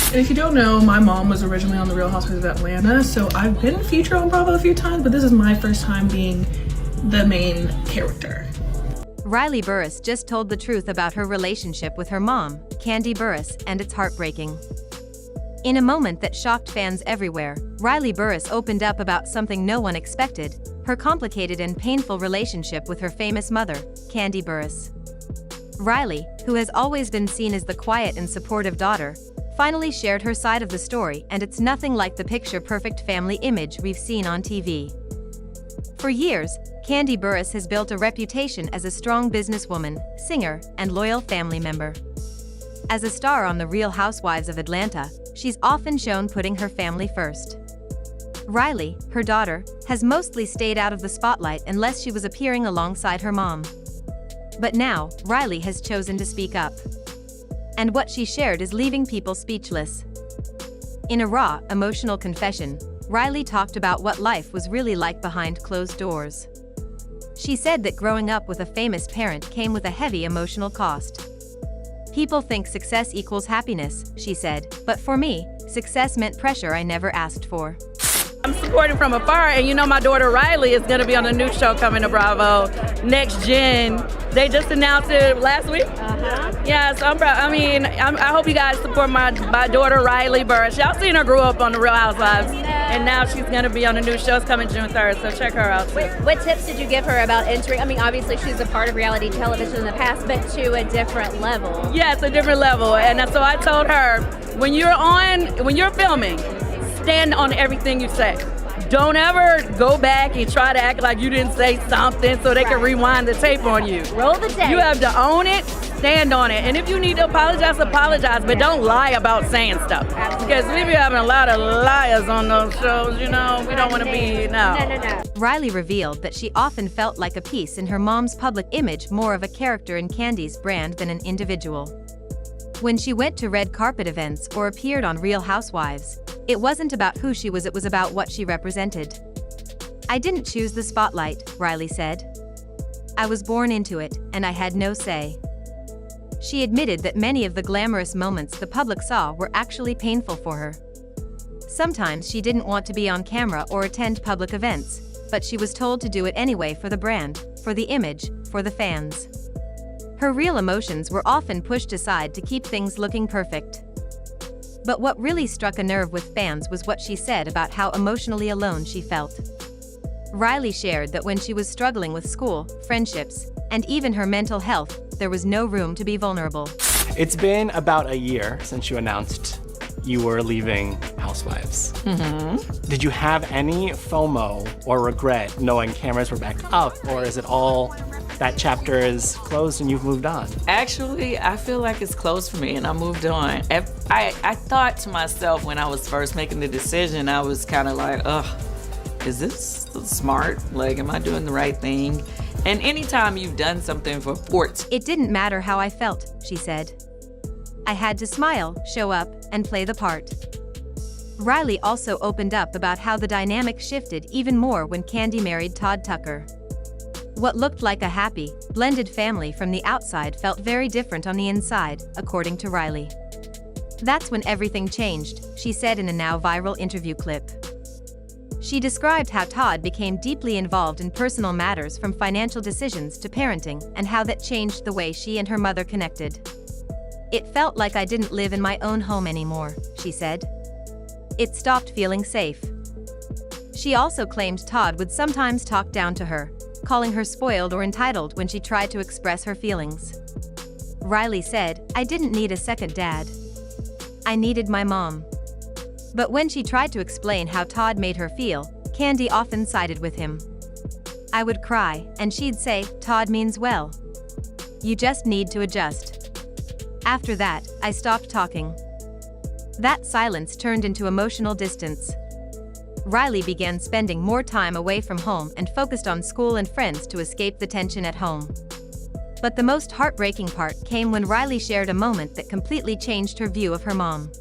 And if you don't know, my mom was originally on the Real Housewives of Atlanta, so I've been featured on Bravo a few times, but this is my first time being the main character. Riley Burruss just told the truth about her relationship with her mom, Kandi Burruss, and it's heartbreaking. In a moment that shocked fans everywhere, Riley Burruss opened up about something no one expected, her complicated and painful relationship with her famous mother, Kandi Burruss. Riley, who has always been seen as the quiet and supportive daughter, finally shared her side of the story, and it's nothing like the picture-perfect family image we've seen on TV. For years, Kandi Burruss has built a reputation as a strong businesswoman, singer, and loyal family member. As a star on the Real Housewives of Atlanta, she's often shown putting her family first. Riley, her daughter, has mostly stayed out of the spotlight unless she was appearing alongside her mom. But now, Riley has chosen to speak up. And what she shared is leaving people speechless. In a raw, emotional confession, Riley talked about what life was really like behind closed doors. She said that growing up with a famous parent came with a heavy emotional cost. "People think success equals happiness," she said, "but for me, success meant pressure I never asked for." I'm supporting from afar, and you know my daughter Riley is going to be on a new show coming to Bravo, Next Gen. They just announced it last week. Yeah, so I hope you guys support my daughter Riley Burruss. Y'all seen her grow up on the Real Housewives, and now she's going to be on a new show. It's coming June 3rd, so check her out. What tips did you give her about entering? I mean, obviously she's a part of reality television in the past, but to a different level. Yeah, it's a different level, and so I told her, when you're filming, stand on everything you say. Don't ever go back and try to act like you didn't say something so they can rewind the tape on you. Roll the tape. You have to own it, stand on it. And if you need to apologize, but don't lie about saying stuff. Absolutely. Because we be having a lot of liars on those shows, you know. We don't want to be, No. Riley revealed that she often felt like a piece in her mom's public image, more of a character in Kandi's brand than an individual. When she went to red carpet events or appeared on Real Housewives, it wasn't about who she was, it was about what she represented. "I didn't choose the spotlight," Riley said. "I was born into it, and I had no say." She admitted that many of the glamorous moments the public saw were actually painful for her. Sometimes she didn't want to be on camera or attend public events, but she was told to do it anyway for the brand, for the image, for the fans. Her real emotions were often pushed aside to keep things looking perfect. But what really struck a nerve with fans was what she said about how emotionally alone she felt. Riley shared that when she was struggling with school, friendships, and even her mental health, there was no room to be vulnerable. It's been about a year since you announced you were leaving Housewives. Did you have any FOMO or regret knowing cameras were back up, or is it all that chapter is closed and you've moved on? Actually, I feel like it's closed for me and I moved on. I thought to myself when I was first making the decision, I was kind of like, ugh, is this smart? Like, am I doing the right thing? And anytime you've done something for sports. "It didn't matter how I felt," she said. "I had to smile, show up, and play the part." Riley also opened up about how the dynamic shifted even more when Kandi married Todd Tucker. What looked like a happy, blended family from the outside felt very different on the inside, according to Riley. "That's when everything changed," she said in a now viral interview clip. She described how Todd became deeply involved in personal matters, from financial decisions to parenting, and how that changed the way she and her mother connected. "It felt like I didn't live in my own home anymore," she said. "It stopped feeling safe." She also claimed Todd would sometimes talk down to her, calling her spoiled or entitled when she tried to express her feelings. Riley said, "I didn't need a second dad. I needed my mom." But when she tried to explain how Todd made her feel, Kandi often sided with him. "I would cry, and she'd say, 'Todd means well. You just need to adjust.' After that, I stopped talking." That silence turned into emotional distance. Riley began spending more time away from home and focused on school and friends to escape the tension at home. But the most heartbreaking part came when Riley shared a moment that completely changed her view of her mom.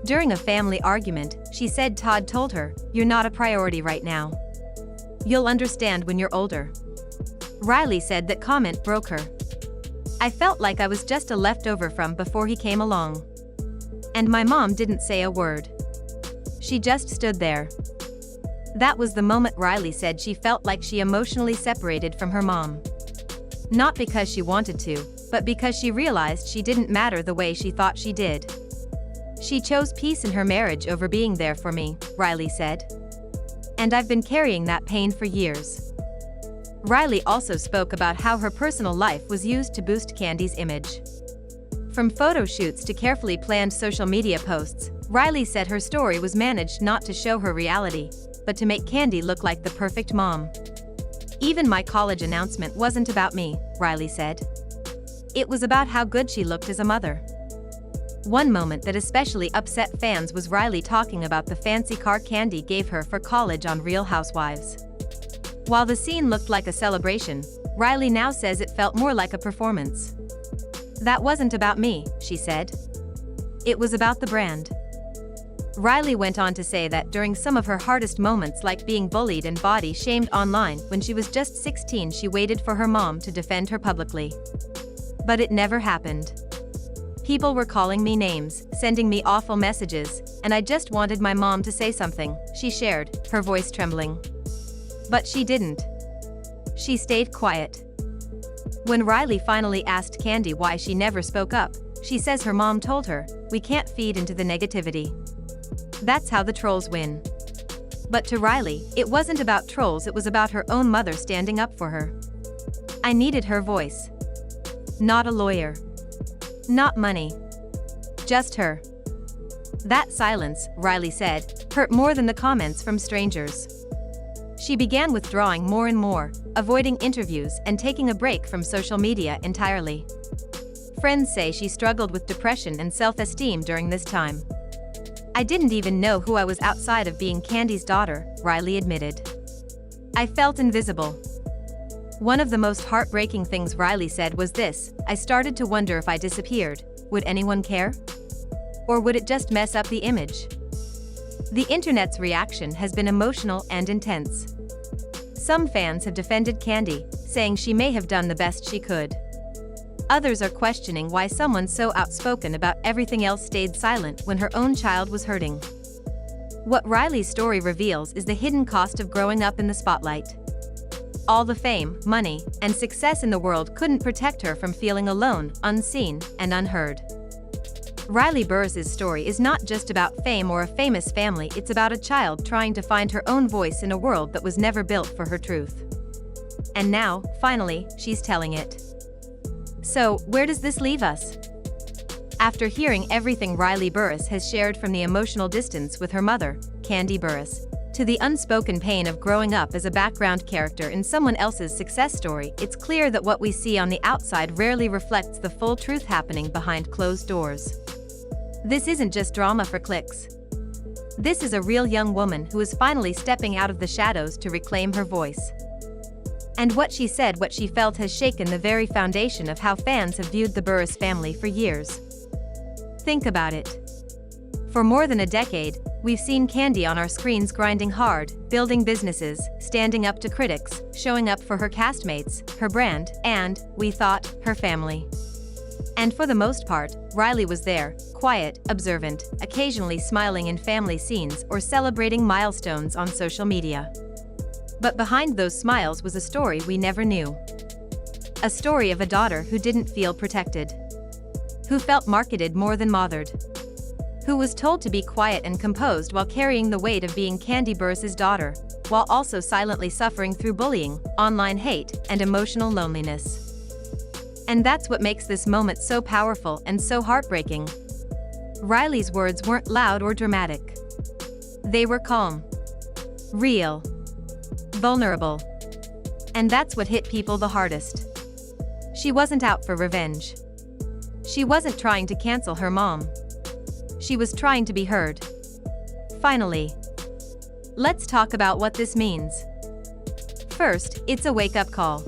During a family argument, she said Todd told her, "You're not a priority right now. You'll understand when you're older." Riley said that comment broke her. "I felt like I was just a leftover from before he came along. And my mom didn't say a word. She just stood there. That was the moment Riley said she felt like she emotionally separated from her mom. Not because she wanted to, but because she realized she didn't matter the way she thought she did. She chose peace in her marriage over being there for me, Riley said. And I've been carrying that pain for years. Riley also spoke about how her personal life was used to boost Kandi's image. From photo shoots to carefully planned social media posts, Riley said her story was managed not to show her reality, but to make Kandi look like the perfect mom. Even my college announcement wasn't about me, Riley said. It was about how good she looked as a mother. One moment that especially upset fans was Riley talking about the fancy car Kandi gave her for college on Real Housewives. While the scene looked like a celebration, Riley now says it felt more like a performance. That wasn't about me, she said. It was about the brand. Riley went on to say that during some of her hardest moments, like being bullied and body shamed online when she was just 16, she waited for her mom to defend her publicly. But it never happened. People were calling me names, sending me awful messages, and I just wanted my mom to say something, she shared, her voice trembling. But she didn't. She stayed quiet. When Riley finally asked Kandi why she never spoke up, she says her mom told her, "We can't feed into the negativity. That's how the trolls win." But to Riley, it wasn't about trolls, it was about her own mother standing up for her. "I needed her voice. Not a lawyer. Not money. Just her." That silence, Riley said, hurt more than the comments from strangers. She began withdrawing more and more, avoiding interviews and taking a break from social media entirely. Friends say she struggled with depression and self-esteem during this time. "I didn't even know who I was outside of being Kandi's daughter," Riley admitted. "I felt invisible." One of the most heartbreaking things Riley said was this: "I started to wonder if I disappeared, would anyone care? Or would it just mess up the image?" The internet's reaction has been emotional and intense. Some fans have defended Kandi, saying she may have done the best she could. Others are questioning why someone so outspoken about everything else stayed silent when her own child was hurting. What Riley's story reveals is the hidden cost of growing up in the spotlight. All the fame, money, and success in the world couldn't protect her from feeling alone, unseen, and unheard. Riley Burruss's story is not just about fame or a famous family, it's about a child trying to find her own voice in a world that was never built for her truth. And now, finally, she's telling it. So, where does this leave us? After hearing everything Riley Burruss has shared, from the emotional distance with her mother, Kandi Burruss, to the unspoken pain of growing up as a background character in someone else's success story, it's clear that what we see on the outside rarely reflects the full truth happening behind closed doors. This isn't just drama for clicks. This is a real young woman who is finally stepping out of the shadows to reclaim her voice. And what she said, what she felt, has shaken the very foundation of how fans have viewed the Burruss family for years. Think about it. For more than a decade, we've seen Kandi on our screens grinding hard, building businesses, standing up to critics, showing up for her castmates, her brand, and, we thought, her family. And for the most part, Riley was there, quiet, observant, occasionally smiling in family scenes or celebrating milestones on social media. But behind those smiles was a story we never knew. A story of a daughter who didn't feel protected. Who felt marketed more than mothered. Who was told to be quiet and composed while carrying the weight of being Kandi Burruss's daughter, while also silently suffering through bullying, online hate, and emotional loneliness. And that's what makes this moment so powerful and so heartbreaking. Riley's words weren't loud or dramatic. They were calm, real, vulnerable. And that's what hit people the hardest. She wasn't out for revenge. She wasn't trying to cancel her mom. She was trying to be heard. Finally, let's talk about what this means. First, it's a wake-up call.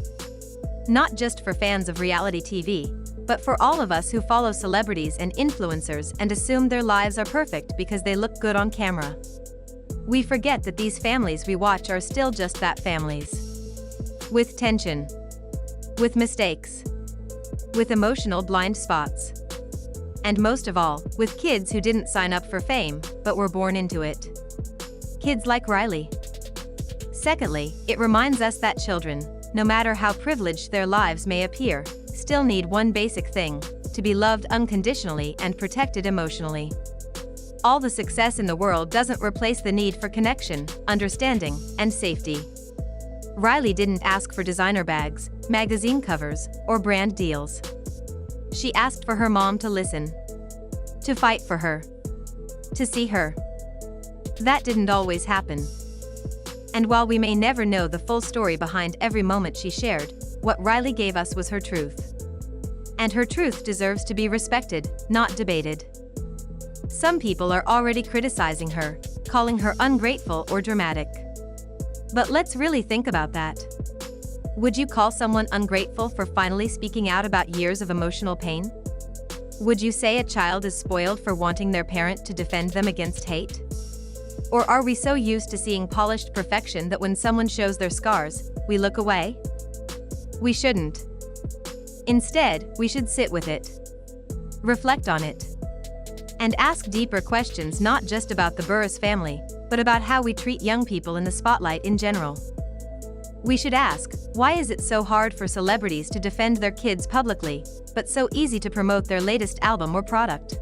Not just for fans of reality TV, but for all of us who follow celebrities and influencers and assume their lives are perfect because they look good on camera. We forget that these families we watch are still just that, families. With tension. With mistakes. With emotional blind spots. And most of all, with kids who didn't sign up for fame, but were born into it. Kids like Riley. Secondly, it reminds us that children, no matter how privileged their lives may appear, still need one basic thing: to be loved unconditionally and protected emotionally. All the success in the world doesn't replace the need for connection, understanding, and safety. Riley didn't ask for designer bags, magazine covers, or brand deals. She asked for her mom to listen, to fight for her, to see her. That didn't always happen. And while we may never know the full story behind every moment she shared, what Riley gave us was her truth. And her truth deserves to be respected, not debated. Some people are already criticizing her, calling her ungrateful or dramatic. But let's really think about that. Would you call someone ungrateful for finally speaking out about years of emotional pain? Would you say a child is spoiled for wanting their parent to defend them against hate? Or are we so used to seeing polished perfection that when someone shows their scars, we look away? We shouldn't. Instead, we should sit with it, reflect on it, and ask deeper questions, not just about the Burruss family, but about how we treat young people in the spotlight in general. We should ask, why is it so hard for celebrities to defend their kids publicly, but so easy to promote their latest album or product?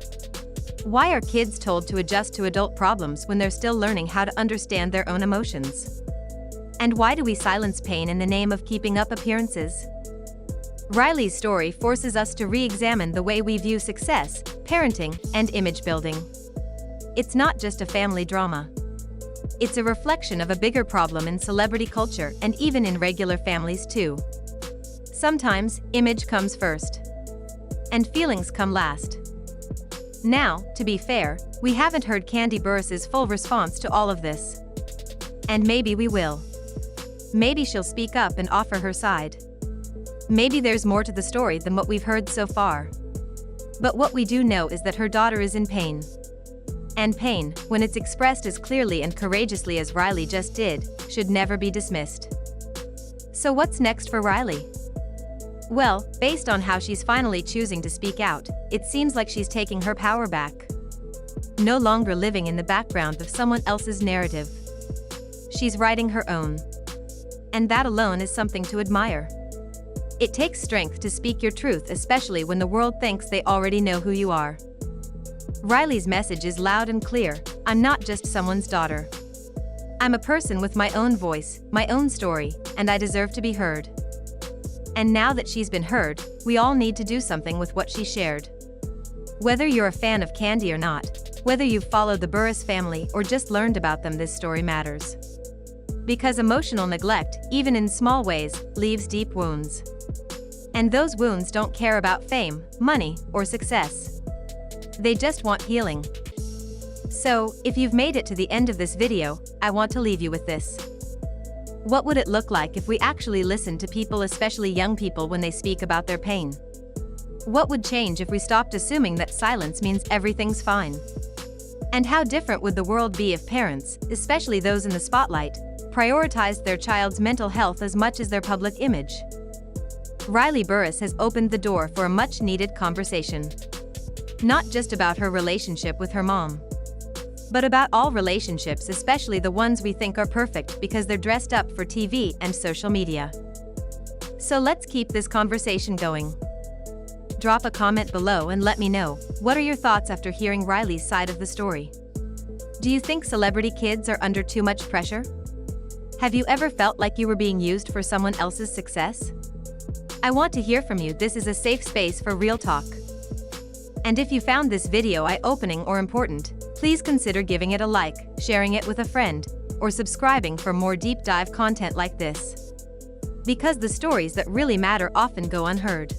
Why are kids told to adjust to adult problems when they're still learning how to understand their own emotions? And why do we silence pain in the name of keeping up appearances? Riley's story forces us to re-examine the way we view success, parenting, and image building. It's not just a family drama. It's a reflection of a bigger problem in celebrity culture and even in regular families too. Sometimes, image comes first. And feelings come last. Now, to be fair, we haven't heard Kandi Burruss's full response to all of this. And maybe we will. Maybe she'll speak up and offer her side. Maybe there's more to the story than what we've heard so far. But what we do know is that her daughter is in pain. And pain, when it's expressed as clearly and courageously as Riley just did, should never be dismissed. So what's next for Riley? Well, based on how she's finally choosing to speak out, it seems like she's taking her power back. No longer living in the background of someone else's narrative. She's writing her own. And that alone is something to admire. It takes strength to speak your truth, especially when the world thinks they already know who you are. Riley's message is loud and clear: I'm not just someone's daughter. I'm a person with my own voice, my own story, and I deserve to be heard. And now that she's been heard, we all need to do something with what she shared. Whether you're a fan of Kandi or not, whether you've followed the Burruss family or just learned about them, this story matters. Because emotional neglect, even in small ways, leaves deep wounds. And those wounds don't care about fame, money, or success. They just want healing. So, if you've made it to the end of this video, I want to leave you with this. What would it look like if we actually listened to people, especially young people, when they speak about their pain? What would change if we stopped assuming that silence means everything's fine? And how different would the world be if parents, especially those in the spotlight, prioritized their child's mental health as much as their public image? Riley Burruss has opened the door for a much-needed conversation. Not just about her relationship with her mom, but about all relationships, especially the ones we think are perfect because they're dressed up for TV and social media. So let's keep this conversation going. Drop a comment below and let me know, what are your thoughts after hearing Riley's side of the story? Do you think celebrity kids are under too much pressure? Have you ever felt like you were being used for someone else's success? I want to hear from you. This is a safe space for real talk. And if you found this video eye-opening or important, please consider giving it a like, sharing it with a friend, or subscribing for more deep dive content like this. Because the stories that really matter often go unheard.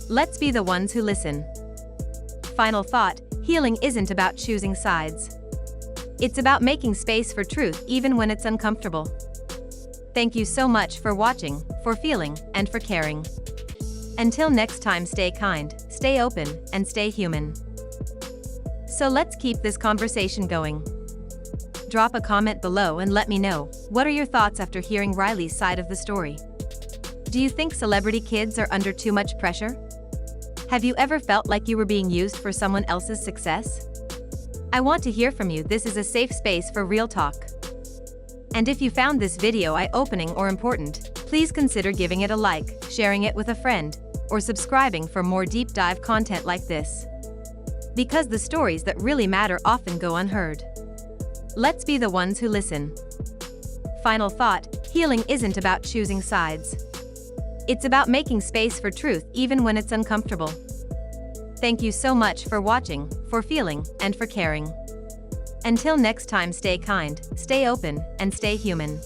Let's be the ones who listen. Final thought: healing isn't about choosing sides. It's about making space for truth even when it's uncomfortable. Thank you so much for watching, for feeling, and for caring. Until next time, stay kind, stay open, and stay human. So let's keep this conversation going. Drop a comment below and let me know, what are your thoughts after hearing Riley's side of the story? Do you think celebrity kids are under too much pressure? Have you ever felt like you were being used for someone else's success? I want to hear from you. This is a safe space for real talk. And if you found this video eye-opening or important, please consider giving it a like, sharing it with a friend, or subscribing for more deep dive content like this. Because the stories that really matter often go unheard. Let's be the ones who listen. Final thought, healing isn't about choosing sides. It's about making space for truth even when it's uncomfortable. Thank you so much for watching, for feeling, and for caring. Until next time, stay kind, stay open, and stay human.